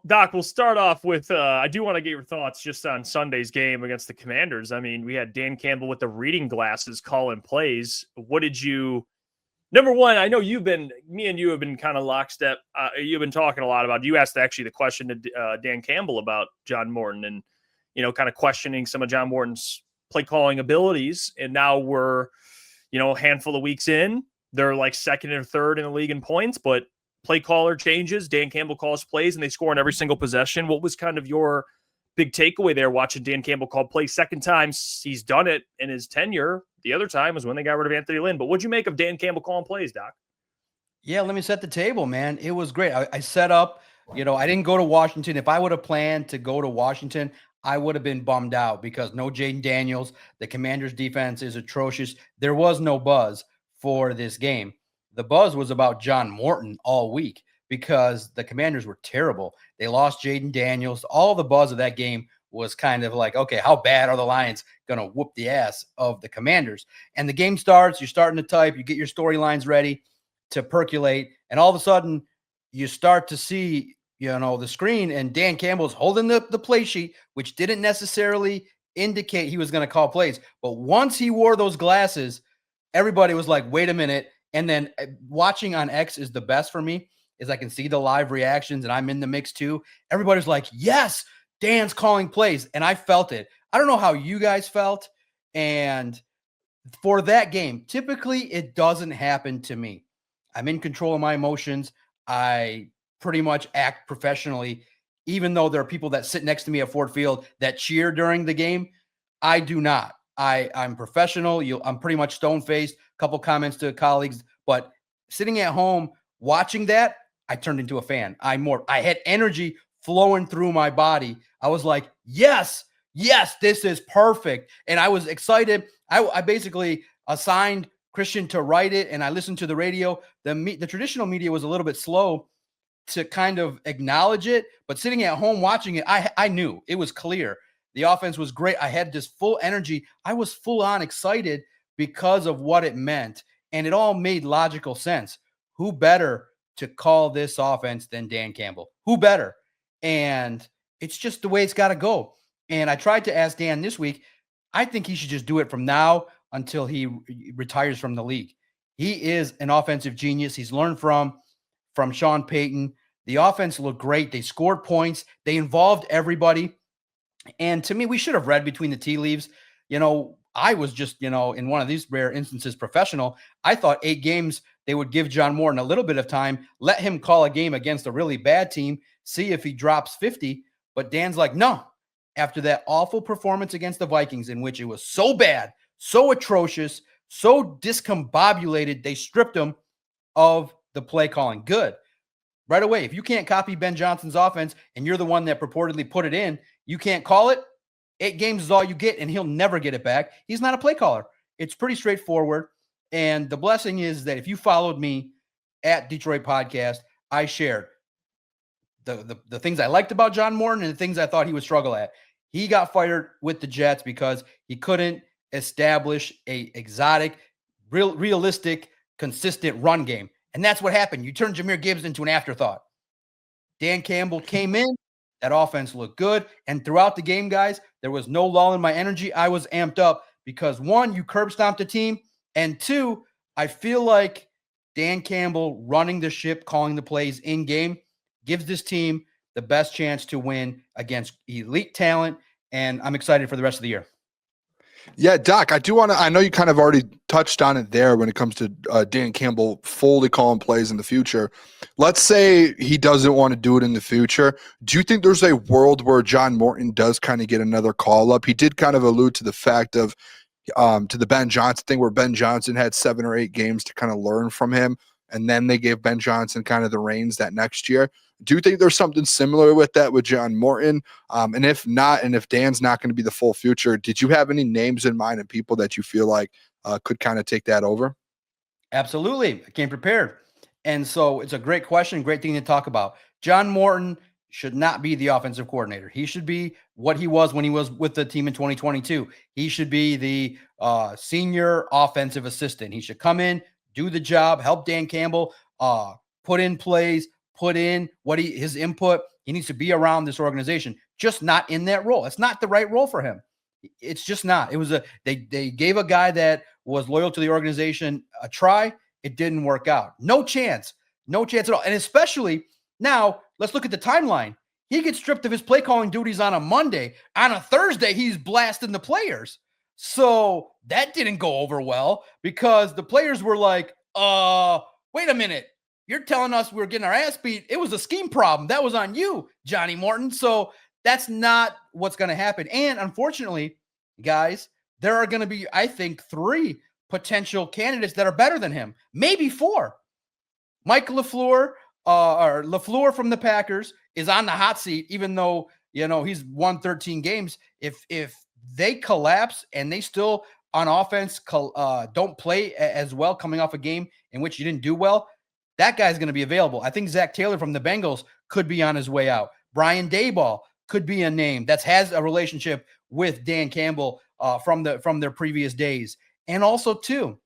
Doc, we'll start off with, I do want to get your thoughts just on Sunday's game against the Commanders. I mean, we had Dan Campbell with the reading glasses calling plays. What did you, number one, I know me and you have been kind of lockstep. You've been talking a lot about, you asked actually the question to Dan Campbell about John Morton and, kind of questioning some of John Morton's play calling abilities. And now we're, a handful of weeks in, they're like second or third in the league in points, but play caller changes. Dan Campbell calls plays and they score on every single possession. What was kind of your big takeaway there watching Dan Campbell call plays? Second time he's done it in his tenure. The other time was when they got rid of Anthony Lynn. But what'd you make of Dan Campbell calling plays, Doc? Yeah, let me set the table, man. It was great. I set up, I didn't go to Washington. If I would have planned to go to Washington, I would have been bummed out because no Jaden Daniels. The Commanders' defense is atrocious. There was no buzz for this game. The buzz was about John Morton all week because the Commanders were terrible. They lost Jaden Daniels. All the buzz of that game was kind of like, okay, how bad are the Lions going to whoop the ass of the Commanders? And the game starts, you're starting to type, you get your storylines ready to percolate, and all of a sudden you start to see, the screen, and Dan Campbell's holding the play sheet, which didn't necessarily indicate he was going to call plays. But once he wore those glasses, everybody was like, wait a minute. And then watching on X is the best for me, is I can see the live reactions, and I'm in the mix too. Everybody's like, yes, Dan's calling plays. And I felt it. I don't know how you guys felt. And for that game, typically it doesn't happen to me. I'm in control of my emotions. I pretty much act professionally, even though there are people that sit next to me at Ford Field that cheer during the game. I do not. I'm professional. I'm pretty much stone-faced. A couple comments to colleagues, but sitting at home watching that, I turned into a fan. I had energy flowing through my body. I was like, yes, this is perfect. And I was excited. I basically assigned Christian to write it, and I listened to the radio. The traditional media was a little bit slow to kind of acknowledge it, but sitting at home watching it, I knew it was clear. The offense was great. I had this full energy. I was full on excited because of what it meant, and it all made logical sense. Who better to call this offense than Dan Campbell? Who better? And it's just the way it's got to go. And I tried to ask Dan this week, I think he should just do it from now until he retires from the league. He is an offensive genius. He's learned from Sean Payton. The offense looked great. They scored points. They involved everybody. And to me, we should have read between the tea leaves. I was just, in one of these rare instances, professional. I thought 8 games, they would give John Morton a little bit of time, let him call a game against a really bad team, see if he drops 50. But Dan's like, no. After that awful performance against the Vikings, in which it was so bad, so atrocious, so discombobulated, they stripped him of the play calling. Good. Right away, if you can't copy Ben Johnson's offense and you're the one that purportedly put it in, you can't call it. 8 games is all you get, and he'll never get it back. He's not a play caller. It's pretty straightforward. And the blessing is that if you followed me at Detroit Podcast, I shared the things I liked about John Morton and the things I thought he would struggle at. He got fired with the Jets because he couldn't establish a exotic, realistic, consistent run game. And that's what happened. You turned Jahmyr Gibbs into an afterthought. Dan Campbell came in. That offense looked good. And throughout the game, guys, there was no lull in my energy. I was amped up because, 1, you curb stomped the team. And 2, I feel like Dan Campbell running the ship, calling the plays in game, gives this team the best chance to win against elite talent. And I'm excited for the rest of the year. Yeah, Doc, I know you kind of already touched on it there when it comes to Dan Campbell fully calling plays in the future. Let's say he doesn't want to do it in the future. Do you think there's a world where John Morton does kind of get another call up? He did kind of allude to the fact of to the Ben Johnson thing, where Ben Johnson had 7 or 8 games to kind of learn from him, and then they gave Ben Johnson kind of the reins that next year. Do you think there's something similar with that with John Morton? And if not, and if Dan's not going to be the full future, did you have any names in mind of people that you feel like could kind of take that over? Absolutely. I came prepared. And so it's a great question, great thing to talk about. John Morton should not be the offensive coordinator. He should be what he was when he was with the team in 2022. He should be the senior offensive assistant. He should come in, do the job, help Dan Campbell, put in plays, put in his input. He needs to be around this organization, just not in that role. It's not the right role for him. It's just not. It was they gave a guy that was loyal to the organization a try. It didn't work out. No chance at all. And especially now, let's look at the timeline. He gets stripped of his play calling duties on a Monday. On a Thursday, he's blasting the players. So that didn't go over well because the players were like, wait a minute. You're telling us we're getting our ass beat. It was a scheme problem. That was on you, Johnny Morton. So that's not what's going to happen. And unfortunately, guys, there are going to be, I think, 3 potential candidates that are better than him. Maybe 4. Mike LaFleur, or LaFleur from the Packers, is on the hot seat, even though, he's won 13 games. If they collapse and they still on offense don't play as well coming off a game in which you didn't do well, that guy's going to be available. I think Zach Taylor from the Bengals could be on his way out. Brian Daboll could be a name that has a relationship with Dan Campbell from their previous days. And also, too,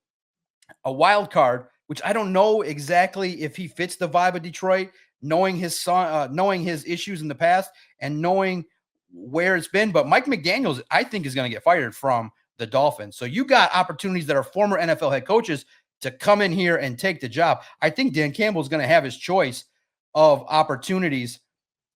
a wild card, which I don't know exactly if he fits the vibe of Detroit, knowing his son, knowing his issues in the past and knowing where it's been. But Mike McDaniels, I think, is going to get fired from the Dolphins. So you got opportunities that are former NFL head coaches to come in here and take the job. I think Dan Campbell is going to have his choice of opportunities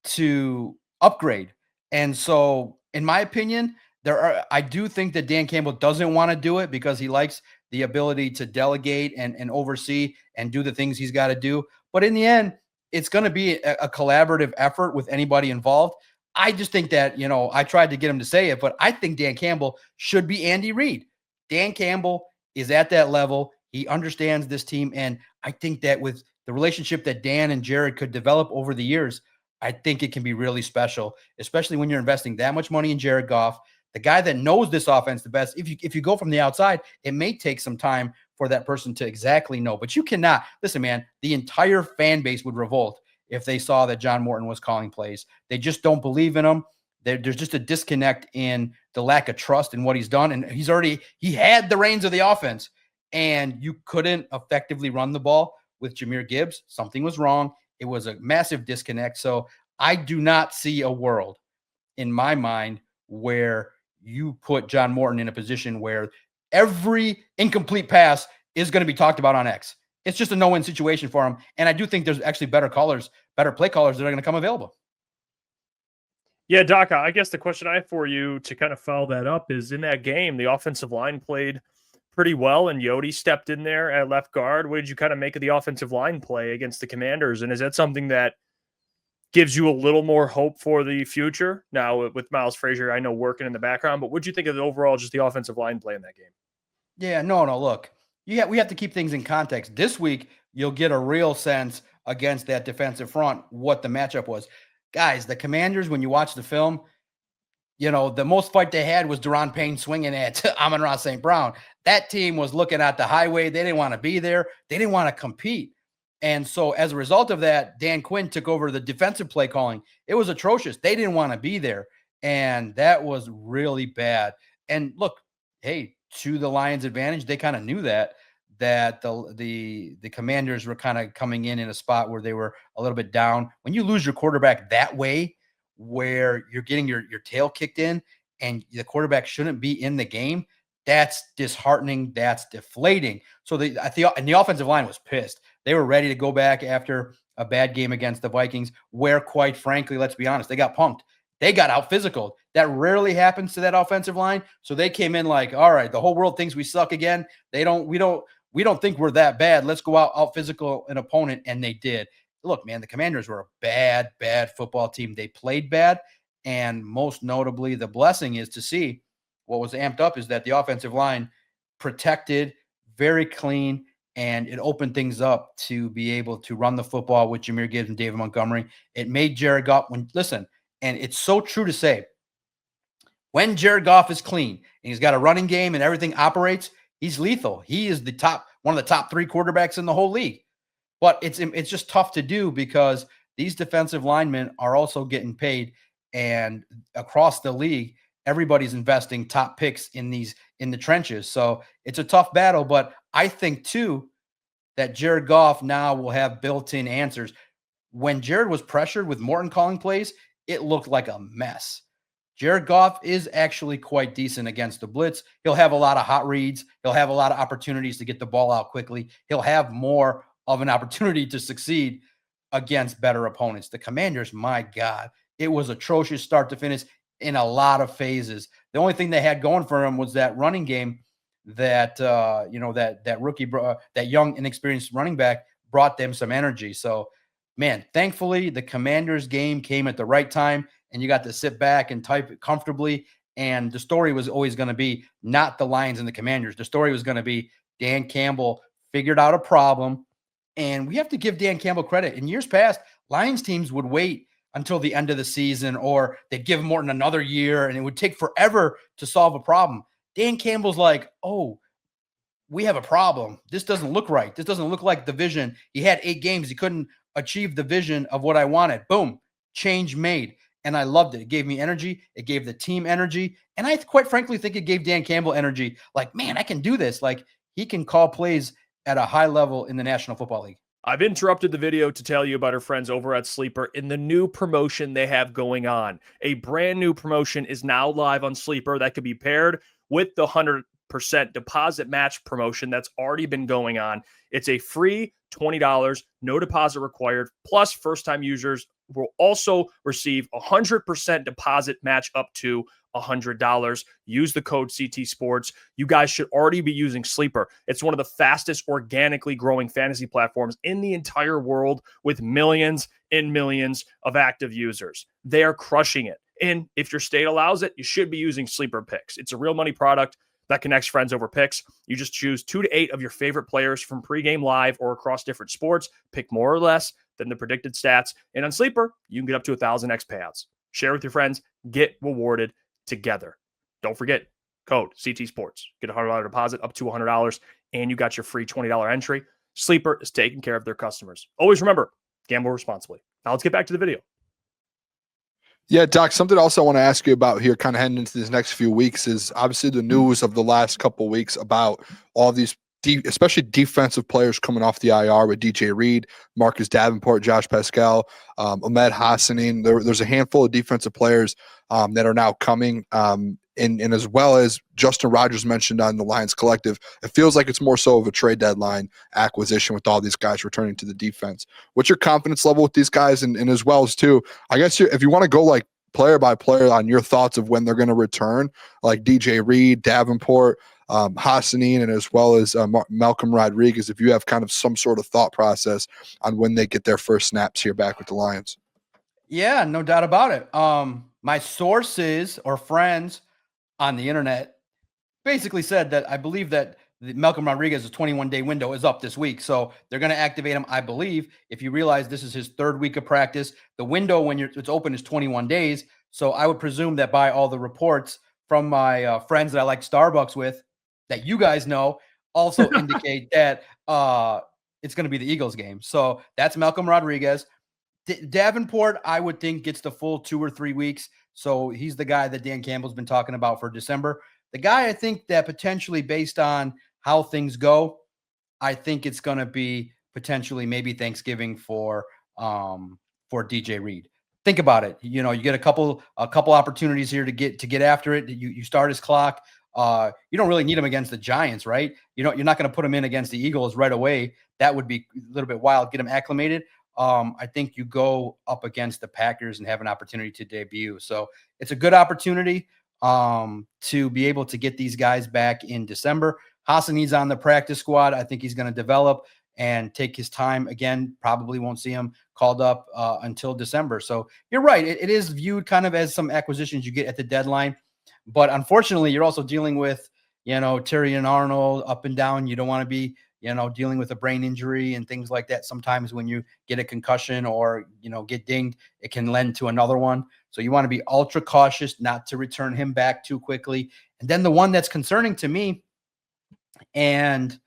to upgrade. And so, in my opinion, I do think that Dan Campbell doesn't want to do it because he likes the ability to delegate and oversee and do the things he's got to do. But in the end, it's going to be a collaborative effort with anybody involved. I just think that, I tried to get him to say it, but I think Dan Campbell should be Andy Reid. Dan Campbell is at that level. He understands this team. And I think that with the relationship that Dan and Jared could develop over the years, I think it can be really special, especially when you're investing that much money in Jared Goff, the guy that knows this offense the best. If you go from the outside, it may take some time for that person to exactly know. But you cannot. Listen, man, the entire fan base would revolt if they saw that John Morton was calling plays. They just don't believe in him. There's just a disconnect in the lack of trust in what he's done. And he had the reins of the offense, and you couldn't effectively run the ball with Jahmyr Gibbs. Something was wrong. It was a massive disconnect. So I do not see a world in my mind where you put John Morton in a position where every incomplete pass is going to be talked about on X. It's just a no-win situation for him. And I do think there's actually better play callers that are going to come available. Yeah, Doc, I guess the question I have for you to kind of follow that up is, in that game, the offensive line played pretty well, and Yodi stepped in there at left guard. What did you kind of make of the offensive line play against the Commanders? And is that something that gives you a little more hope for the future? Now, with Miles Frazier, I know, working in the background, but what did you think of the overall, just the offensive line play in that game? Yeah, no, look, we have to keep things in context. This week, you'll get a real sense against that defensive front what the matchup was. Guys, the Commanders, when you watch the film, the most fight they had was Deron Payne swinging at Amon-Ra St. Brown. That team was looking at the highway. They didn't want to be there. They didn't want to compete. And so as a result of that, Dan Quinn took over the defensive play calling. It was atrocious. They didn't want to be there. And that was really bad. And look, hey, to the Lions' advantage, they kind of knew that the Commanders were kind of coming in a spot where they were a little bit down. When you lose your quarterback that way, where you're getting your tail kicked in and the quarterback shouldn't be in the game, that's disheartening. That's deflating. So the offensive line was pissed. They were ready to go back after a bad game against the Vikings, where, quite frankly, let's be honest, they got punked. They got out physical. That rarely happens to that offensive line. So they came in like, all right, the whole world thinks we suck again. We don't think we're that bad. Let's go out physical an opponent. And they did. Look, man, the Commanders were a bad football team. They played bad. And most notably, the blessing is to see what was amped up is that the offensive line protected, very clean, and it opened things up to be able to run the football with Jahmyr Gibbs and David Montgomery. It made Jared Goff, and it's so true to say, when Jared Goff is clean and he's got a running game and everything operates, he's lethal. He is one of the top 3 quarterbacks in the whole league. But it's just tough to do because these defensive linemen are also getting paid, and across the league, everybody's investing top picks in the trenches. So it's a tough battle, but I think too that Jared Goff now will have built-in answers. when Jared was pressured with Morton calling plays, it looked like a mess. Jared Goff is actually quite decent against the blitz. He'll have a lot of hot reads. He'll have a lot of opportunities to get the ball out quickly. He'll have more of an opportunity to succeed against better opponents. The Commanders, my God, it was atrocious start to finish in a lot of phases. The only thing they had going for him was that running game that, that rookie, that young, inexperienced running back brought them some energy. So, man, thankfully, the Commanders game came at the right time, and you got to sit back and type it comfortably. And the story was always going to be not the Lions and the Commanders. The story was going to be Dan Campbell figured out a problem. And we have to give Dan Campbell credit. In years past, Lions teams would wait until the end of the season, or they'd give Morton another year, and it would take forever to solve a problem. Dan Campbell's like, oh, we have a problem. This doesn't look right. This doesn't look like the vision. He had 8 games. He couldn't achieve the vision of what I wanted. Boom, change made. And I loved it. It gave me energy. It gave the team energy. And I quite frankly think it gave Dan Campbell energy. Like, man, I can do this. Like, he can call plays at a high level in the National Football League. I've interrupted the video to tell you about our friends over at Sleeper in the new promotion they have going on. A brand new promotion is now live on Sleeper that could be paired with the 100% deposit match promotion that's already been going on. It's a free $20, no deposit required, plus first-time users will also receive 100% deposit match up to $100. Use the code CT Sports. You guys should already be using Sleeper. It's one of the fastest organically growing fantasy platforms in the entire world with millions and millions of active users. They are crushing it. And if your state allows it, you should be using Sleeper Picks. It's a real money product that connects friends over picks. You just choose 2 to 8 of your favorite players from pregame live or across different sports. Pick more or less than the predicted stats. And on Sleeper, you can get up to 1,000x payouts. Share with your friends. Get rewarded together. Don't forget, code CT Sports. Get a $100 deposit up to $100, and you got your free $20 entry. Sleeper is taking care of their customers. Always remember, gamble responsibly. Now let's get back to the video. Yeah, Doc, something else I want to ask you about here kind of heading into these next few weeks is obviously the news of the last couple of weeks about all these especially defensive players coming off the IR with DJ Reed, Marcus Davenport, Josh Pascal, Ahmed Hassanin. There's a handful of defensive players that are now coming. And as well as Justin Rogers mentioned on the Lions Collective, it feels like it's more so of a trade deadline acquisition with all these guys returning to the defense. What's your confidence level with these guys? And as well as, too, I guess if you want to go like player by player on your thoughts of when they're going to return, like DJ Reed, Davenport, Hassanin, and as well as Malcolm Rodriguez, if you have kind of some sort of thought process on when they get their first snaps here back with the Lions. Yeah, no doubt about it. My sources or friends on the internet basically said that I believe that the Malcolm Rodriguez's 21-day window is up this week. So they're going to activate him, I believe. If you realize this is his 3rd week of practice, the window when it's open is 21 days. So I would presume that by all the reports from my friends that I like Starbucks with, that you guys know, also indicate that it's going to be the Eagles game. So that's Malcolm Rodriguez. Davenport, I would think, gets the full 2 or 3 weeks. So he's the guy that Dan Campbell's been talking about for December. The guy I think that potentially, based on how things go, I think it's going to be potentially maybe Thanksgiving for DJ Reed. Think about it. You know, you get a couple opportunities here to get after it. You start his clock. You don't really need him against the Giants, right? You're not going to put him in against the Eagles right away. That would be a little bit wild. Get him acclimated. I think you go up against the Packers and have an opportunity to debut. So it's a good opportunity to be able to get these guys back in December. Hassanin's on the practice squad. I think he's going to develop and take his time. Again, probably won't see him called up until December. So you're right. It is viewed kind of as some acquisitions you get at the deadline. But unfortunately, you're also dealing with, Terry and Arnold up and down. You don't want to be, dealing with a brain injury and things like that. Sometimes when you get a concussion or, get dinged, it can lend to another one. So you want to be ultra cautious not to return him back too quickly. And then the one that's concerning to me, and,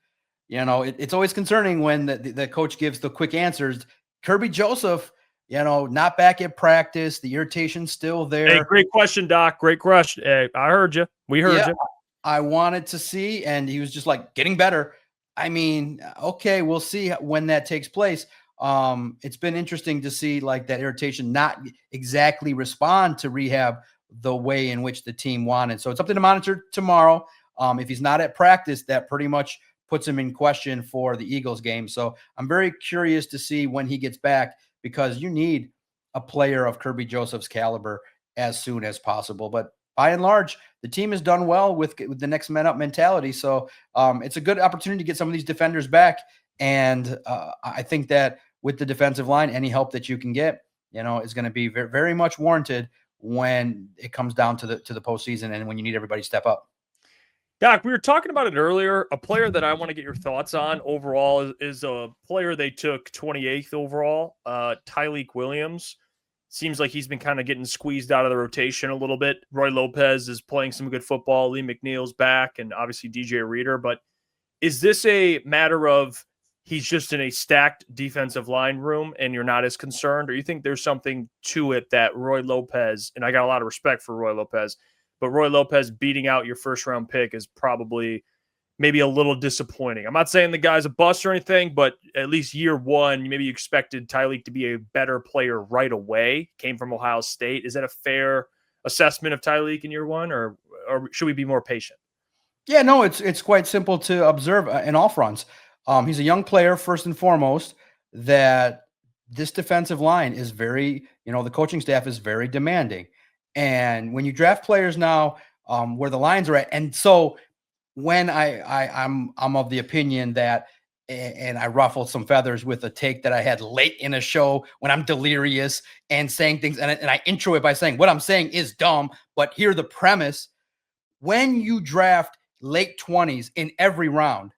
it's always concerning when the coach gives the quick answers. Kirby Joseph, not back at practice. The irritation's still there. Hey, great question, Doc. Great question. Hey, I heard you. We heard you. I wanted to see, and he was just like getting better. I mean, okay, we'll see when that takes place. it's been interesting to see like that irritation not exactly respond to rehab the way in which the team wanted. So it's something to monitor tomorrow. If he's not at practice, that pretty much puts him in question for the Eagles game. So I'm very curious to see when he gets back, because you need a player of Kirby Joseph's caliber as soon as possible. But by and large, the team has done well with the next man up mentality. So it's a good opportunity to get some of these defenders back. And I think that with the defensive line, any help that you can get, is going to be very, very much warranted when it comes down to the postseason and when you need everybody to step up. Doc, we were talking about it earlier. A player that I want to get your thoughts on overall is a player they took 28th overall, Tyreek Williams. Seems like he's been kind of getting squeezed out of the rotation a little bit. Roy Lopez is playing some good football. Lee McNeil's back, and obviously DJ Reader. But is this a matter of he's just in a stacked defensive line room and you're not as concerned? Or you think there's something to it that Roy Lopez, and I got a lot of respect for Roy Lopez, but Roy Lopez beating out your first-round pick is probably maybe a little disappointing. I'm not saying the guy's a bust or anything, but at least year one, maybe you expected Tyreek to be a better player right away, came from Ohio State. Is that a fair assessment of Tyreek in year one, or should we be more patient? Yeah, no, it's quite simple to observe in all fronts. He's a young player, first and foremost, that this defensive line is very, the coaching staff is very demanding. And when you draft players now, where the lines are at, and so when I'm of the opinion that, and I ruffled some feathers with a take that I had late in a show when I'm delirious and saying things, and I intro it by saying what I'm saying is dumb, but hear the premise. When you draft late 20s in every round,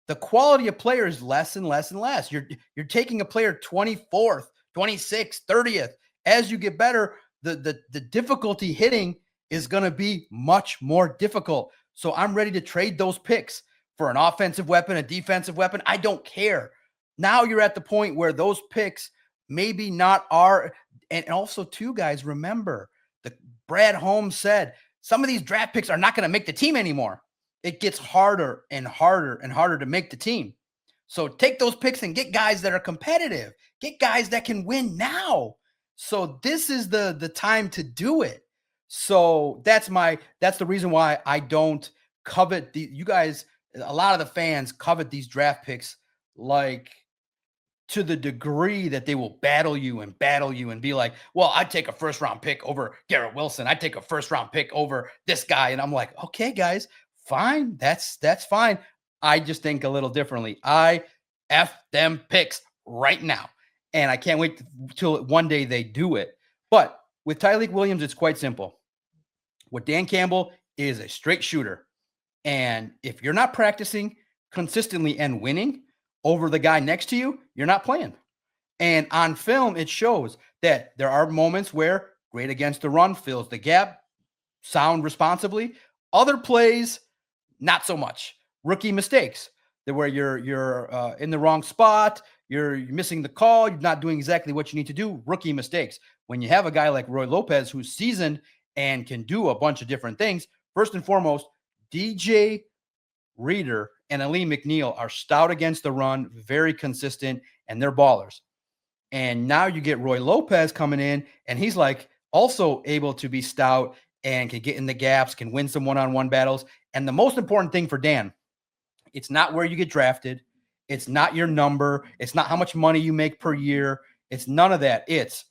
the quality of player is less and less and less. You're taking a player 24th, 26th, 30th. As you get better, the difficulty hitting is going to be much more difficult. So I'm ready to trade those picks for an offensive weapon, a defensive weapon. I don't care. Now you're at the point where those picks maybe not are. And also, too, guys, remember, Brad Holmes said some of these draft picks are not going to make the team anymore. It gets harder and harder and harder to make the team. So take those picks and get guys that are competitive. Get guys that can win now. So this is the time to do it. So that's the reason why I don't covet you guys. A lot of the fans covet these draft picks like to the degree that they will battle you and be like, well, I'd take a first round pick over Garrett Wilson. I'd take a first round pick over this guy. And I'm like, okay, guys, fine. That's fine. I just think a little differently. I F them picks right now. And I can't wait till one day they do it. But with Tyreek Williams, it's quite simple. With Dan Campbell is a straight shooter. And if you're not practicing consistently and winning over the guy next to you, you're not playing. And on film, it shows that there are moments where great against the run, fills the gap, sound responsibly. Other plays, not so much. Rookie mistakes, where you're in the wrong spot, you're missing the call, you're not doing exactly what you need to do. Rookie mistakes. When you have a guy like Roy Lopez who's seasoned and can do a bunch of different things, first and foremost, DJ Reader and Ali McNeil are stout against the run, very consistent, and they're ballers. And now you get Roy Lopez coming in, and he's like also able to be stout and can get in the gaps, can win some one-on-one battles. And the most important thing for Dan, it's not where you get drafted. It's not your number. It's not how much money you make per year. It's none of that. It's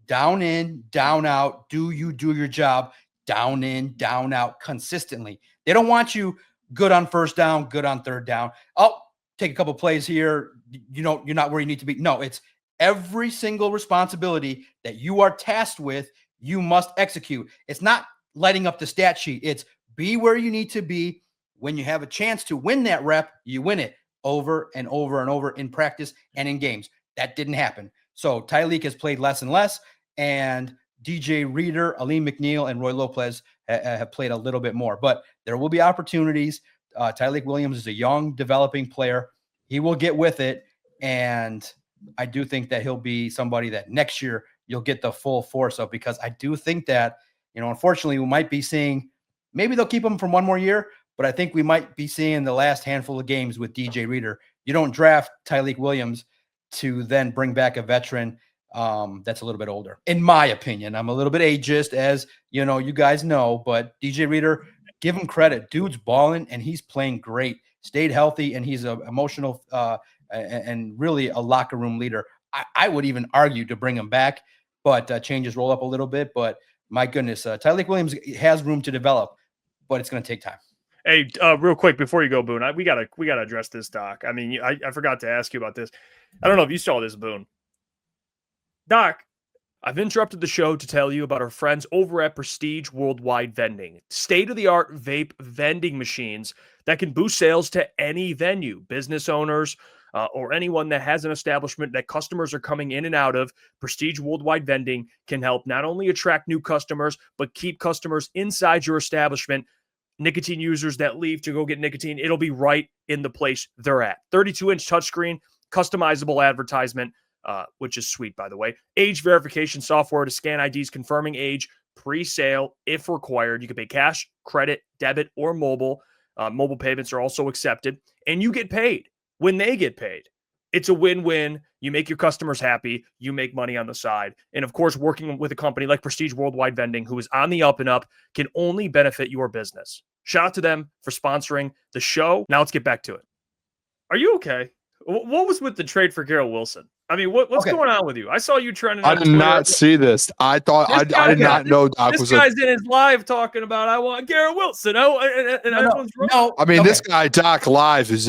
down in, down out. Do you do your job? Down in, down out consistently. They don't want you good on first down, good on third down. Oh, take a couple plays here. You're not where you need to be. No, it's every single responsibility that you are tasked with, you must execute. It's not lighting up the stat sheet. It's be where you need to be. When you have a chance to win that rep, you win it over and over and over in practice and in games. That didn't happen. So Tyreek has played less and less, and DJ Reader, Ali McNeil, and Roy Lopez have played a little bit more. But there will be opportunities. Tyreek Williams is a young, developing player. He will get with it, and I do think that he'll be somebody that next year you'll get the full force of, because I do think that, unfortunately, we might be seeing, maybe they'll keep him for one more year, but I think we might be seeing the last handful of games with DJ Reader. You don't draft Tyreek Williams to then bring back a veteran that's a little bit older. In my opinion, I'm a little bit ageist, as you know, you guys know, but DJ Reader, give him credit. Dude's balling and he's playing great. Stayed healthy, and he's an emotional and really a locker room leader. I would even argue to bring him back, but changes roll up a little bit. But my goodness, Tyreek Williams has room to develop, but it's going to take time. Hey, real quick before you go, Boone, we gotta address this, Doc. I mean, I forgot to ask you about this. I don't know if you saw this, Boone. Doc, I've interrupted the show to tell you about our friends over at Prestige Worldwide Vending, state-of-the-art vape vending machines that can boost sales to any venue, business owners, or anyone that has an establishment that customers are coming in and out of. Prestige Worldwide Vending can help not only attract new customers, but keep customers inside your establishment. Nicotine users that leave to go get nicotine, it'll be right in the place they're at. 32-inch touchscreen, customizable advertisement, which is sweet, by the way. Age verification software to scan IDs confirming age, pre-sale if required. You can pay cash, credit, debit, or mobile. Mobile payments are also accepted, and you get paid when they get paid. It's a win-win. You make your customers happy. You make money on the side. And of course, working with a company like Prestige Worldwide Vending, who is on the up and up, can only benefit your business. Shout out to them for sponsoring the show. Now let's get back to it. Are you okay? What was with the trade for Garrett Wilson? I mean, what's going on with you? I saw you trending on I did Twitter. not see this. I thought I did not know Doc this was guy's in his live talking about I want Garrett Wilson. Everyone's wrong. No, I mean, this guy Doc live is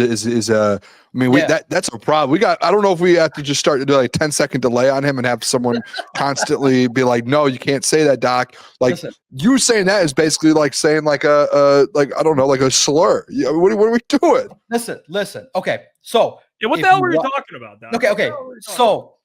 I mean, that's a problem. I don't know if we have to just start to do like 10-second delay on him and have someone constantly be like, no, you can't say that, Doc. Like, you saying that is basically like saying like I don't know, like a slur. Yeah, what are we doing? Listen. Okay, so what the hell were you talking about, Doc? Okay. So,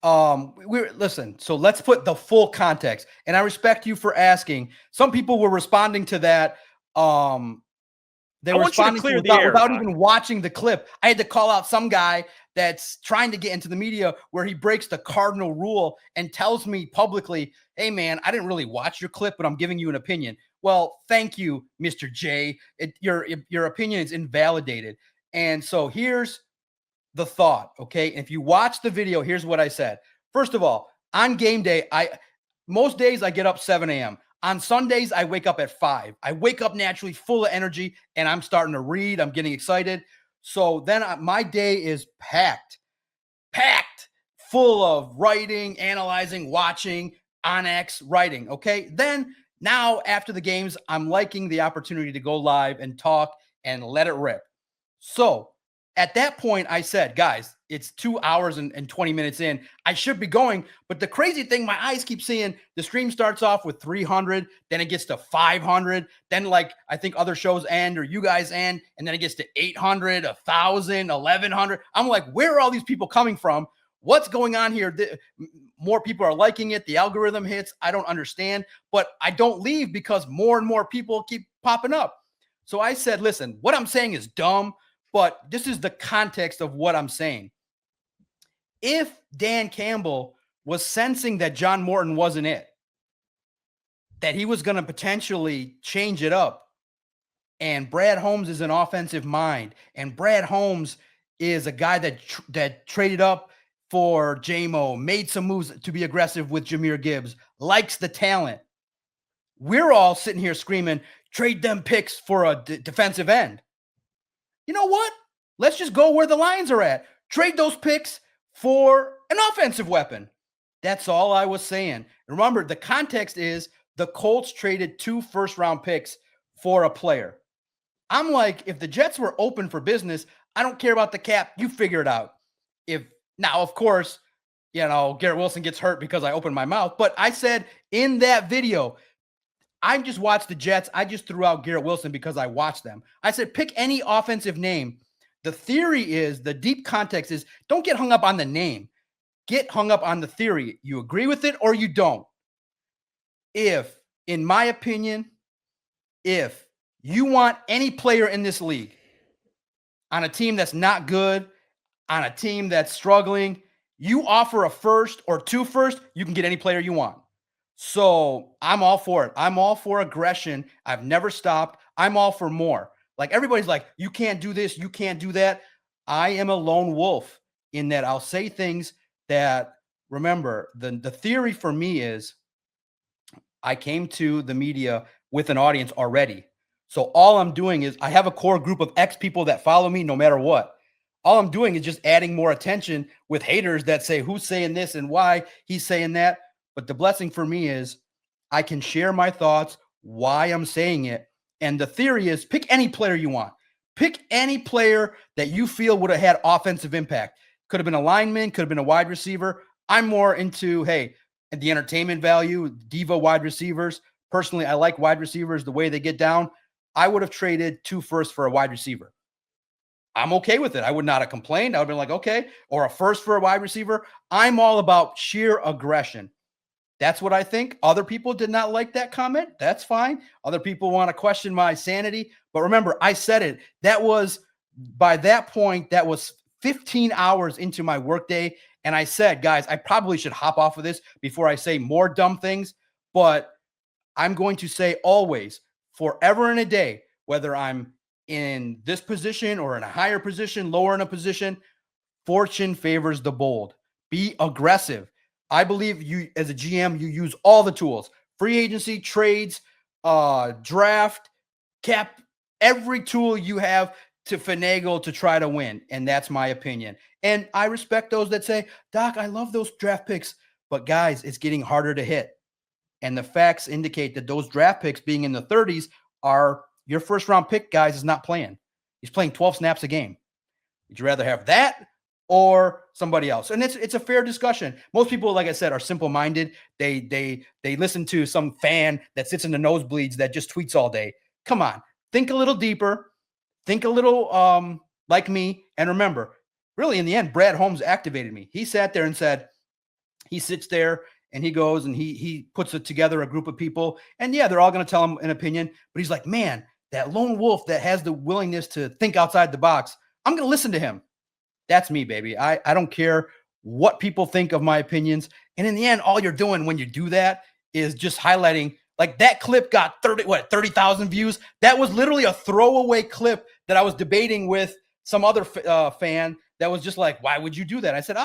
So let's put the full context. And I respect you for asking. Some people were responding to that. They were responding to without even watching the clip. I had to call out some guy that's trying to get into the media where he breaks the cardinal rule and tells me publicly, "Hey, man, I didn't really watch your clip, but I'm giving you an opinion." Well, thank you, Mr. J. Your opinion is invalidated. And so here's the thought, okay? If you watch the video, here's what I said. First of all, on game day, most days I get up 7 a.m. On Sundays, I wake up at 5. I wake up naturally full of energy, and I'm starting to read. I'm getting excited. So then my day is packed, full of writing, analyzing, watching, on X, writing, okay? Then now after the games, I'm liking the opportunity to go live and talk and let it rip. So at that point, I said, guys, it's 2 hours and 20 minutes in. I should be going. But the crazy thing, my eyes keep seeing the stream starts off with 300. Then it gets to 500. Then, like, I think other shows end or you guys end. And then it gets to 800, 1,000, 1,100. I'm like, where are all these people coming from? What's going on here? More people are liking it. The algorithm hits. I don't understand. But I don't leave because more and more people keep popping up. So I said, listen, what I'm saying is dumb. But this is the context of what I'm saying. If Dan Campbell was sensing that John Morton wasn't it, that he was going to potentially change it up, and Brad Holmes is an offensive mind, and Brad Holmes is a guy that traded up for J-Mo, made some moves to be aggressive with Jahmyr Gibbs, likes the talent. We're all sitting here screaming, trade them picks for a defensive end. You know what? Let's just go where the Lions are at. Trade those picks for an offensive weapon. That's all I was saying. Remember, the context is the Colts traded 2 first-round picks for a player. I'm like, if the Jets were open for business, I don't care about the cap. You figure it out. Now, of course, Garrett Wilson gets hurt because I opened my mouth. But I said in that video, I just watched the Jets. I just threw out Garrett Wilson because I watched them. I said, pick any offensive name. The theory is, the deep context is, don't get hung up on the name. Get hung up on the theory. You agree with it or you don't. In my opinion, if you want any player in this league on a team that's not good, on a team that's struggling, you offer a first or 2 firsts, you can get any player you want. So I'm all for it. I'm all for aggression. I've never stopped. I'm all for more. Like, everybody's like, you can't do this, you can't do that. I am a lone wolf. in that I'll say things that, remember, the theory for me is I came to the media with an audience already. So all I'm doing is I have a core group of X people that follow me no matter what. All I'm doing is just adding more attention with haters that say who's saying this and why he's saying that. But the blessing for me is I can share my thoughts, why I'm saying it. And the theory is pick any player you want. Pick any player that you feel would have had offensive impact. Could have been a lineman, could have been a wide receiver. I'm more into, hey, the entertainment value, diva wide receivers. Personally, I like wide receivers, the way they get down. I would have traded 2 firsts for a wide receiver. I'm okay with it. I would not have complained. I would have been like, okay, or a first for a wide receiver. I'm all about sheer aggression. That's what I think. Other people did not like that comment. That's fine. Other people want to question my sanity. But remember, I said it. That was, by that point, that was 15 hours into my workday. And I said, guys, I probably should hop off of this before I say more dumb things. But I'm going to say always, forever and a day, whether I'm in this position or in a higher position, lower in a position, fortune favors the bold. Be aggressive. I believe you, as a GM, you use all the tools: free agency, trades, draft, cap, every tool you have to finagle to try to win. And that's my opinion. And I respect those that say, Doc, I love those draft picks, but guys, it's getting harder to hit. And the facts indicate that those draft picks being in the 30s are your first round pick, guys, is not playing. He's playing 12 snaps a game. Would you rather have that or somebody else? And it's a fair discussion. Most people, like I said, are simple-minded. They listen to some fan that sits in the nosebleeds that just tweets all day. Come on, think a little deeper, think a little like me. And remember, really in the end, Brad Holmes activated me. He sat there and said, he sits there and he goes and he puts it together, a group of people. And yeah, they're all going to tell him an opinion, but he's like, man, that lone wolf that has the willingness to think outside the box, I'm going to listen to him. That's me, baby. I don't care what people think of my opinions. And in the end, all you're doing when you do that is just highlighting, like that clip got 30,000 views. That was literally a throwaway clip that I was debating with some other fan that was just like, why would you do that? I said,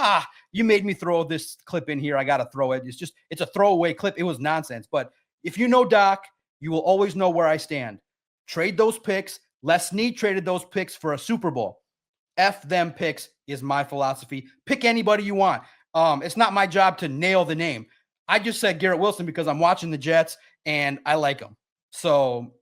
you made me throw this clip in here. I got to throw it. It's a throwaway clip. It was nonsense. But if you know Doc, you will always know where I stand. Trade those picks. Les Snead traded those picks for a Super Bowl. F them picks is my philosophy. Pick anybody you want. It's not my job to nail the name. I just said Garrett Wilson because I'm watching the Jets and I like him. So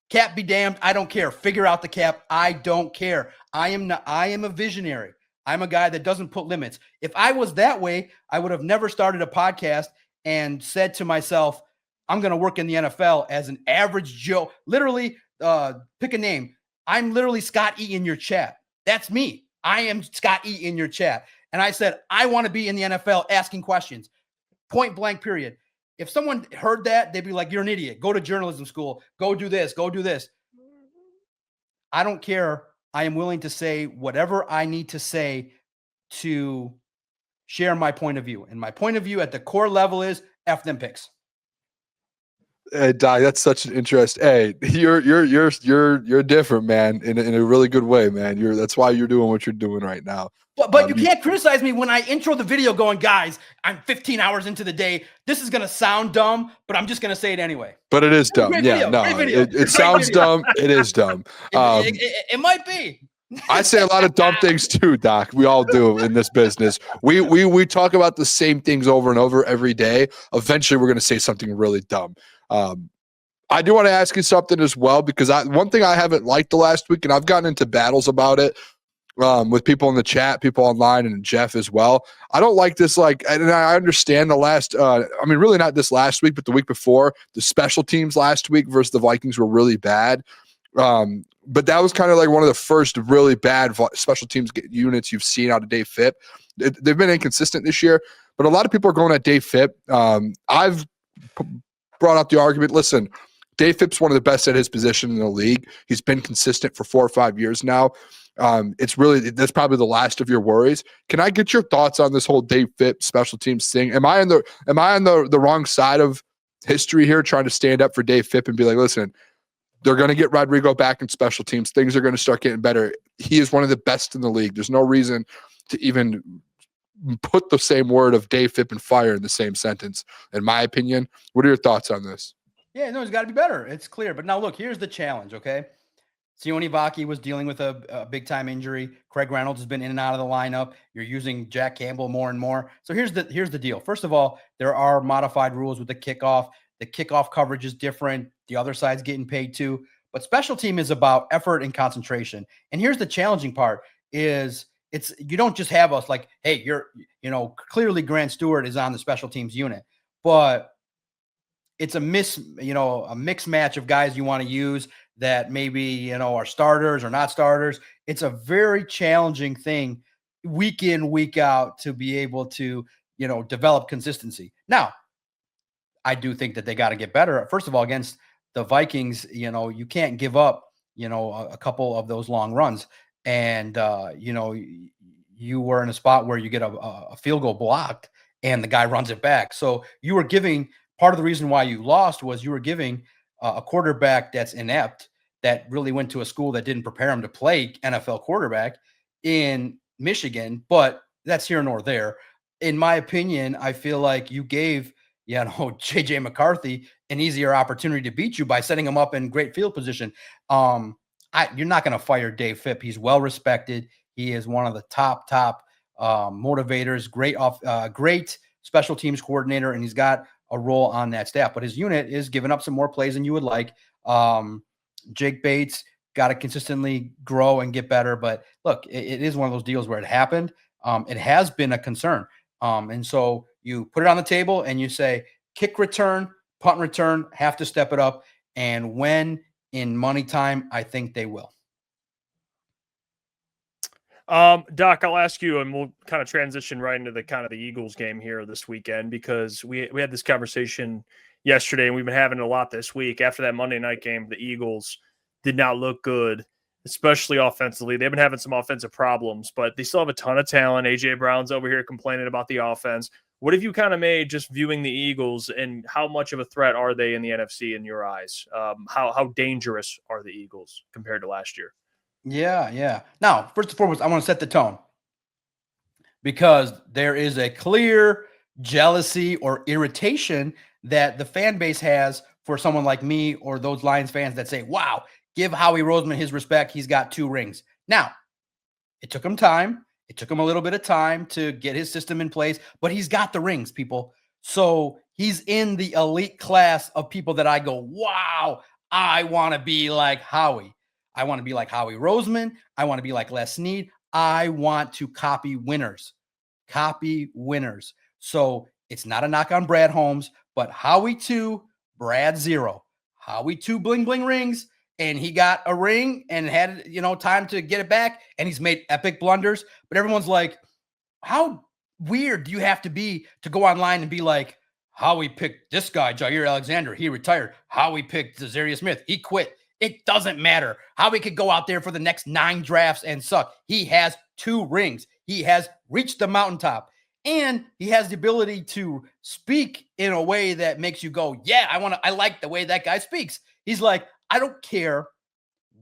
cap be damned. I don't care. Figure out the cap. I don't care. I am a visionary. I'm a guy that doesn't put limits. If I was that way, I would have never started a podcast and said to myself, I'm going to work in the NFL as an average Joe. Literally, pick a name. I'm literally Scott E in your chat. That's me. I am Scott E in your chat. And I said, I want to be in the NFL asking questions. Point blank, period. If someone heard that, they'd be like, you're an idiot. Go to journalism school. Go do this. Go do this. I don't care. I am willing to say whatever I need to say to share my point of view. And my point of view at the core level is F them picks. Hey, Doc, that's such an interest. Hey, you're different, man, in a really good way, man. That's why you're doing what you're doing right now. But you can't criticize me when I intro the video going, guys, I'm 15 hours into the day. This is going to sound dumb, but I'm just going to say it anyway. But it is dumb. It sounds dumb. It is dumb. It might be. I say a lot of dumb things too, Doc. We all do in this business. We talk about the same things over and over every day. Eventually, we're going to say something really dumb. I do want to ask you something as well, because one thing I haven't liked the last week, and I've gotten into battles about it with people in the chat, people online, and Jeff as well. I don't like this, and I understand the last, really not this last week, but the week before, the special teams last week versus the Vikings were really bad. But that was kind of like one of the first really bad special teams units you've seen out of Dave Phipp. They've been inconsistent this year, but a lot of people are going at Dave Phipp. I've brought up the argument, listen, Dave Phipp's one of the best at his position in the league. He's been consistent for 4 or 5 years now. That's probably the last of your worries. Can I get your thoughts on this whole Dave Phipp special teams thing? Am I on the wrong side of history here, trying to stand up for Dave Phipp and be like, listen, they're going to get Rodrigo back in special teams. Things are going to start getting better. He is one of the best in the league. There's no reason to even put the same word of Dave Fipp and fire in the same sentence, in my opinion. What are your thoughts on this? Yeah, no, it's got to be better. It's clear. But now look, here's the challenge, okay? Sione Vaki was dealing with a big-time injury. Craig Reynolds has been in and out of the lineup. You're using Jack Campbell more and more. So here's the deal. First of all, there are modified rules with the kickoff. The kickoff coverage is different. The other side's getting paid too. But special team is about effort and concentration. And here's the challenging part is you don't just have us like, hey, clearly Grant Stewart is on the special teams unit, but it's a mixed match of guys you want to use that maybe, are starters or not starters. It's a very challenging thing week in, week out to be able to, develop consistency. Now, I do think that they got to get better. First of all, against the Vikings, you can't give up, a couple of those long runs. And, you were in a spot where you get a field goal blocked and the guy runs it back. So you were giving part of the reason why you lost was you were giving a quarterback that's inept, that really went to a school that didn't prepare him to play NFL quarterback in Michigan. But that's here nor there. In my opinion, I feel like you gave, JJ McCarthy an easier opportunity to beat you by setting him up in great field position. You're not going to fire Dave Fipp. He's well respected. He is one of the top motivators, great special teams coordinator, and he's got a role on that staff. But his unit is giving up some more plays than you would like. Jake Bates got to consistently grow and get better. But look, it is one of those deals where it happened. It has been a concern. And so you put it on the table and you say, kick return, punt return, have to step it up. And when in money time, I think they will. Doc, I'll ask you, and we'll kind of transition right into the Eagles game here this weekend, because we had this conversation yesterday and we've been having it a lot this week. After that Monday night game, the Eagles did not look good, especially offensively. They've been having some offensive problems, but they still have a ton of talent. A.J. Brown's over here complaining about the offense. What have you kind of made just viewing the Eagles, and how much of a threat are they in the NFC in your eyes? How dangerous are the Eagles compared to last year? Yeah. Now, first and foremost, I want to set the tone, because there is a clear jealousy or irritation that the fan base has for someone like me or those Lions fans that say, wow, give Howie Roseman his respect. He's got 2 rings. Now, it took him time. It took him a little bit of time to get his system in place, but he's got the rings, people. So he's in the elite class of people that I go, wow, I want to be like Howie. I want to be like Howie Roseman. I want to be like Les Snead. I want to copy winners. So it's not a knock on Brad Holmes, but Howie 2, Brad 0. Howie 2 bling bling rings, and he got a ring and had, time to get it back, and he's made epic blunders. But everyone's like, how weird do you have to be to go online and be like, Howie picked this guy, Jair Alexander, he retired. Howie picked Zarius Smith, he quit. It doesn't matter. Howie could go out there for the next 9 drafts and suck. He has 2 rings. He has reached the mountaintop, and he has the ability to speak in a way that makes you go, yeah, I like the way that guy speaks. He's like, I don't care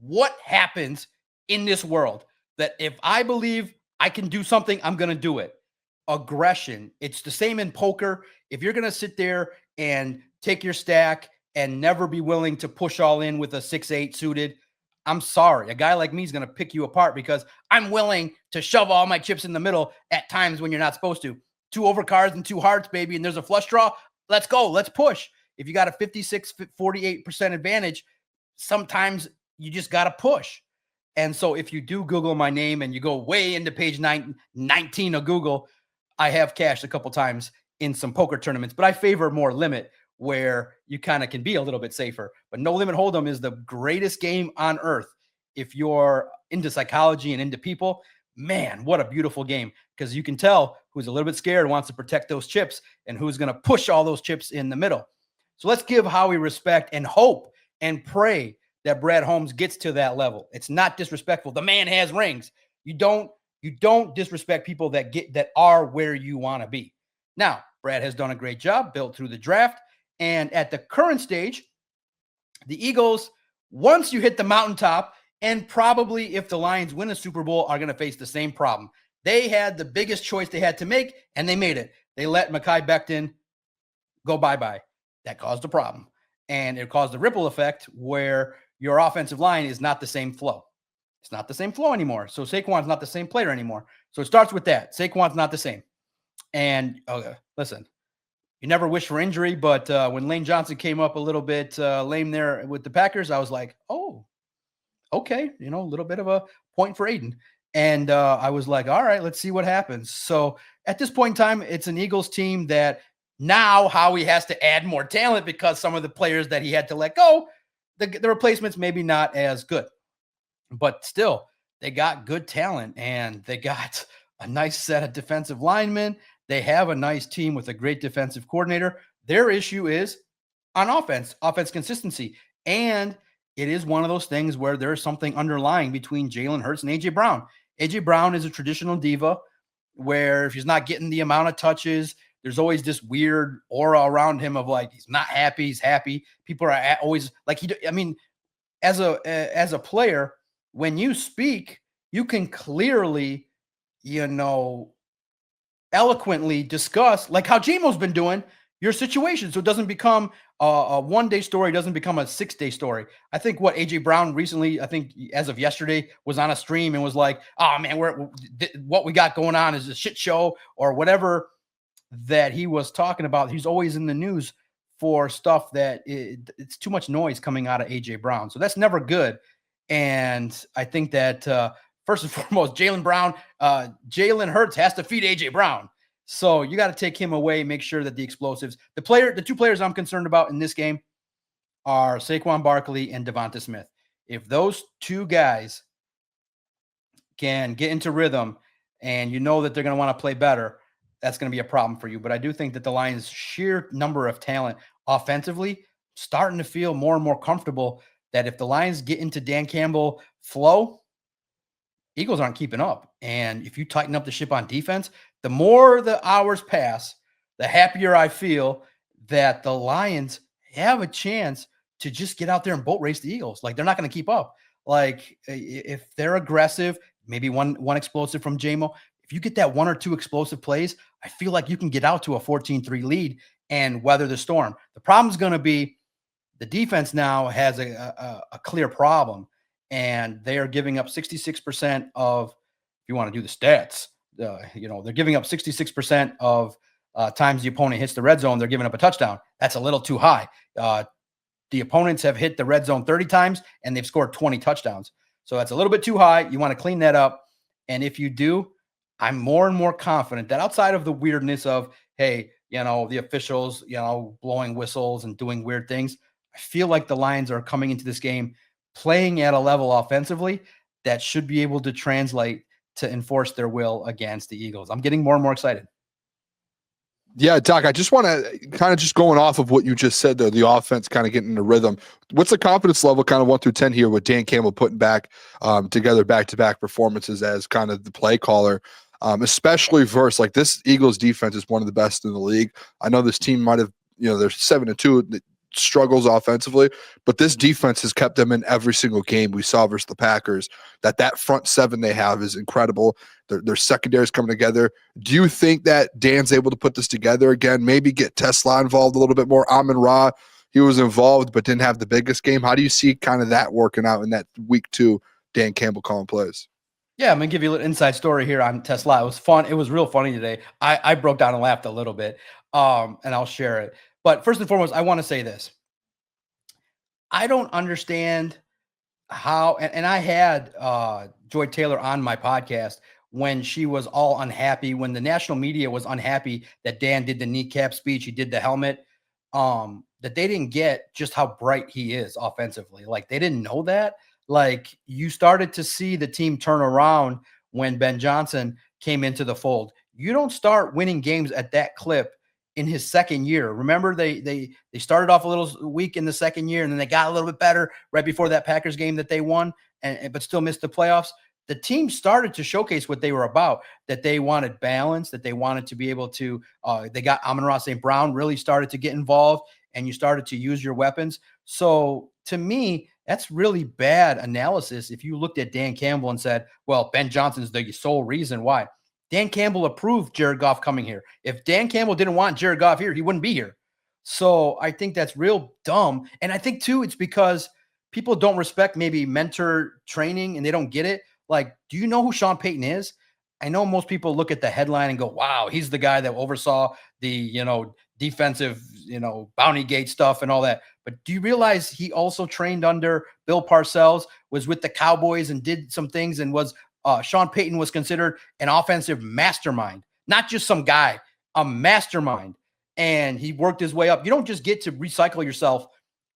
what happens in this world, that if I believe I can do something, I'm going to do it. Aggression. It's the same in poker. If you're going to sit there and take your stack and never be willing to push all in with a 6-8 suited, I'm sorry. A guy like me is going to pick you apart, because I'm willing to shove all my chips in the middle at times when you're not supposed to. 2 overcards and 2 hearts, baby, and there's a flush draw. Let's go. Let's push. If you got a 48% advantage, sometimes you just got to push. And so if you do Google my name and you go way into page 19 of Google, I have cashed a couple times in some poker tournaments, but I favor more limit, where you kind of can be a little bit safer. But No Limit Hold'em is the greatest game on earth. If you're into psychology and into people, man, what a beautiful game, because you can tell who's a little bit scared, wants to protect those chips, and who's going to push all those chips in the middle. So let's give Howie respect and hope and pray that Brad Holmes gets to that level. It's not disrespectful. The man has rings. You don't disrespect people that are where you want to be. Now, Brad has done a great job, built through the draft. And at the current stage, the Eagles, once you hit the mountaintop, and probably if the Lions win a Super Bowl, are going to face the same problem. They had the biggest choice they had to make, and they made it. They let Mekhi Becton go bye-bye. That caused a problem. And it caused a ripple effect where your offensive line is not the same flow. It's not the same flow anymore. So Saquon's not the same player anymore. So it starts with that. Saquon's not the same. And listen, you never wish for injury, but when Lane Johnson came up a little bit lame there with the Packers, I was like, oh, okay, a little bit of a point for Aiden. And I was like, all right, let's see what happens. So at this point in time, it's an Eagles team that now Howie has to add more talent because some of the players that he had to let go, the replacements maybe not as good. But still, they got good talent, and they got a nice set of defensive linemen. They have a nice team with a great defensive coordinator. Their issue is on offense consistency. And it is one of those things where there's something underlying between Jalen Hurts and A.J. Brown. A.J. Brown is a traditional diva where if he's not getting the amount of touches, there's always this weird aura around him of like, he's not happy, he's happy. People are always like, as a player, when you speak, you can clearly, eloquently discuss, like how J-Mo's been doing, your situation. So it doesn't become a one-day story, doesn't become a 6-day story. I think what A.J. Brown recently, I think as of yesterday, was on a stream and was like, oh man, what we got going on is a shit show or whatever that he was talking about. He's always in the news for stuff that it's too much noise coming out of A.J. Brown. So that's never good. And I think that first and foremost, Jalen Hurts has to feed A.J. Brown. So you got to take him away, make sure that the explosives, the two players I'm concerned about in this game are Saquon Barkley and Devonta Smith. If those two guys can get into rhythm and you know that they're going to want to play better, that's going to be a problem for you. But I do think that the Lions' sheer number of talent offensively starting to feel more and more comfortable that if the Lions get into Dan Campbell flow, Eagles aren't keeping up. And if you tighten up the ship on defense, the more the hours pass, the happier I feel that the Lions have a chance to just get out there and boat race the Eagles. Like, they're not going to keep up. Like, if they're aggressive, maybe one explosive from J-Mo, if you get that one or two explosive plays, I feel like you can get out to a 14-3 lead and weather the storm. The problem's going to be the defense now has a clear problem, and they are giving up 66% of, if you want to do the stats, they're giving up 66% of times the opponent hits the red zone, they're giving up a touchdown. That's a little too high. The opponents have hit the red zone 30 times, and they've scored 20 touchdowns. So that's a little bit too high. You want to clean that up. And if you do, I'm more and more confident that outside of the weirdness of, hey, the officials, blowing whistles and doing weird things, I feel like the Lions are coming into this game playing at a level offensively that should be able to translate to enforce their will against the Eagles. I'm getting more and more excited. Yeah, Doc, I just want to kind of just going off of what you just said there, the offense kind of getting in the rhythm. What's the confidence level kind of 1 through 10 here with Dan Campbell putting back together back-to-back performances as kind of the play caller, especially versus like this Eagles defense is one of the best in the league. I know this team might have, they're 7-2, struggles offensively, but this defense has kept them in every single game we saw versus the Packers. That front seven they have is incredible. Their secondary is coming together. Do you think that Dan's able to put this together again? Maybe get Tesla involved a little bit more. Amon-Ra, he was involved but didn't have the biggest game. How do you see kind of that working out in that week 2 Dan Campbell calling plays? Yeah, I'm going to give you a little inside story here on Tesla. It was fun. It was real funny today. I broke down and laughed a little bit, and I'll share it. But first and foremost, I want to say this. I don't understand how, and I had Joy Taylor on my podcast when she was all unhappy, when the national media was unhappy that Dan did the kneecap speech, he did the helmet, that they didn't get just how bright he is offensively. Like, they didn't know that. Like, you started to see the team turn around when Ben Johnson came into the fold. You don't start winning games at that clip in his second year. Remember, they started off a little weak in the second year, and then they got a little bit better right before that Packers game that they won, but still missed the playoffs. The team started to showcase what they were about, that they wanted balance, that they wanted to be able to, they got Amon-Ra St. Brown really started to get involved, and you started to use your weapons. So to me, that's really bad analysis if you looked at Dan Campbell and said, well, Ben Johnson's the sole reason why. Dan Campbell approved Jared Goff coming here. If Dan Campbell didn't want Jared Goff here, he wouldn't be here. So I think that's real dumb. And I think, too, it's because people don't respect maybe mentor training and they don't get it. Like, do you know who Sean Payton is? I know most people look at the headline and go, wow, he's the guy that oversaw the, defensive, bounty gate stuff and all that. But do you realize he also trained under Bill Parcells, was with the Cowboys and did some things, and was Sean Payton was considered an offensive mastermind, not just some guy, a mastermind. And he worked his way up. You don't just get to recycle yourself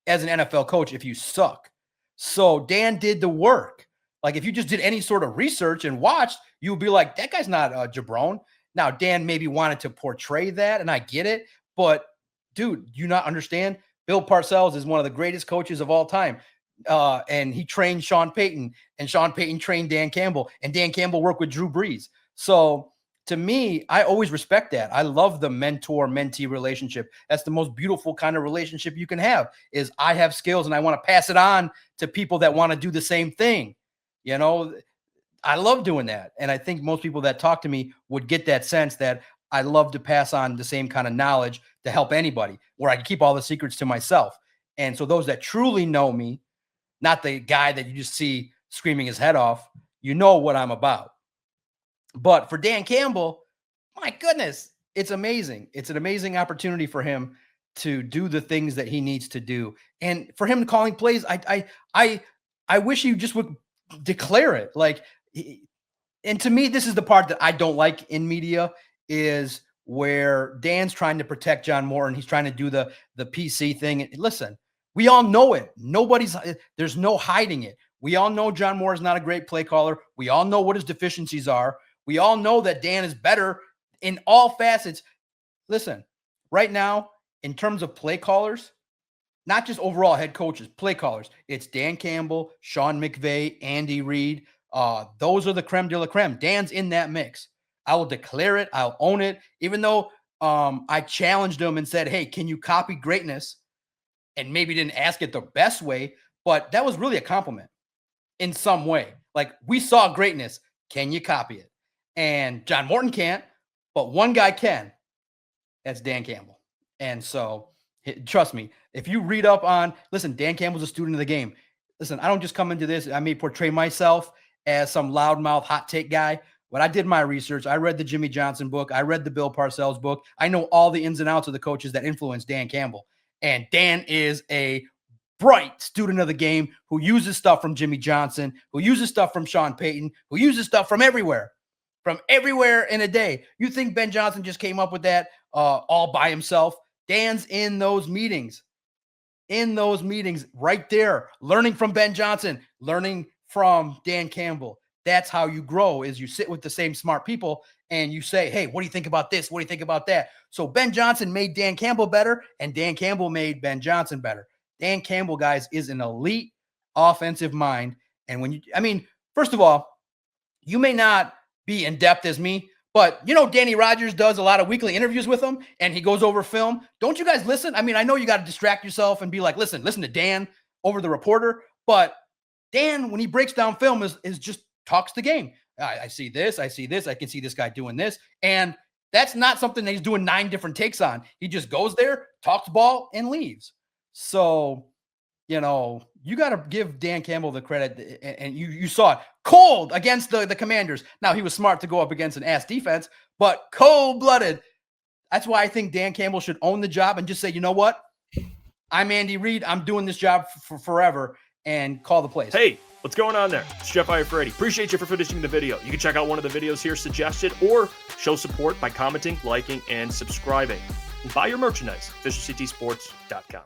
as an NFL coach if you suck. So Dan did the work. Like, if you just did any sort of research and watched, you would be like, that guy's not Jabron. Now, Dan maybe wanted to portray that, and I get it. But, dude, you not understand? Bill Parcells is one of the greatest coaches of all time. And he trained Sean Payton, and Sean Payton trained Dan Campbell, and Dan Campbell worked with Drew Brees. So, to me, I always respect that. I love the mentor-mentee relationship. That's the most beautiful kind of relationship you can have, is I have skills and I want to pass it on to people that want to do the same thing. I love doing that. And I think most people that talk to me would get that sense that I love to pass on the same kind of knowledge to help anybody, where I can keep all the secrets to myself. And so those that truly know me, not the guy that you just see screaming his head off, you know what I'm about. But for Dan Campbell, my goodness, it's amazing. It's an amazing opportunity for him to do the things that he needs to do. And for him calling plays, I wish he just would declare it. Like, and to me, this is the part that I don't like in media, is where Dan's trying to protect John Moore and he's trying to do the PC thing. Listen, we all know it. There's no hiding it. We all know John Moore is not a great play caller. We all know what his deficiencies are. We all know that Dan is better in all facets. Listen, right now, in terms of play callers, not just overall head coaches, play callers, it's Dan Campbell, Sean McVay, Andy Reid. Those are the creme de la creme. Dan's in that mix. I will declare it. I'll own it. Even though I challenged him and said, hey, can you copy greatness? And maybe didn't ask it the best way, but that was really a compliment in some way. Like, we saw greatness. Can you copy it? And John Morton can't, but one guy can. That's Dan Campbell. And so, trust me, if you read up on, listen, Dan Campbell's a student of the game. Listen, I don't just come into this. I may portray myself as some loudmouth hot take guy, but I did my research. I read the Jimmy Johnson book. I read the Bill Parcells book. I know all the ins and outs of the coaches that influenced Dan Campbell. And Dan is a bright student of the game who uses stuff from Jimmy Johnson, who uses stuff from Sean Payton, who uses stuff from everywhere in a day. You think Ben Johnson just came up with that all by himself? Dan's in those meetings right there, learning from Ben Johnson, learning from Dan Campbell. That's how you grow, is you sit with the same smart people and you say, hey, what do you think about this? What do you think about that? So Ben Johnson made Dan Campbell better, and Dan Campbell made Ben Johnson better. Dan Campbell, guys, is an elite offensive mind. And first of all, you may not be in depth as me, but Danny Rogers does a lot of weekly interviews with him and he goes over film. Don't you guys listen? I know you got to distract yourself and be like, listen to Dan over the reporter. But Dan, when he breaks down film, is just talks the game. I see this. I can see this guy doing this. And that's not something that he's doing 9 different takes on. He just goes there, talks ball, and leaves. So, you got to give Dan Campbell the credit. And you saw it cold against the Commanders. Now, he was smart to go up against an ass defense, but cold-blooded. That's why I think Dan Campbell should own the job and just say, you know what? I'm Andy Reid. I'm doing this job for forever, and call the plays. Hey, what's going on there? It's Jeff Iafrate. Appreciate you for finishing the video. You can check out one of the videos here suggested, or show support by commenting, liking, and subscribing. And buy your merchandise, FisherCTSports.com.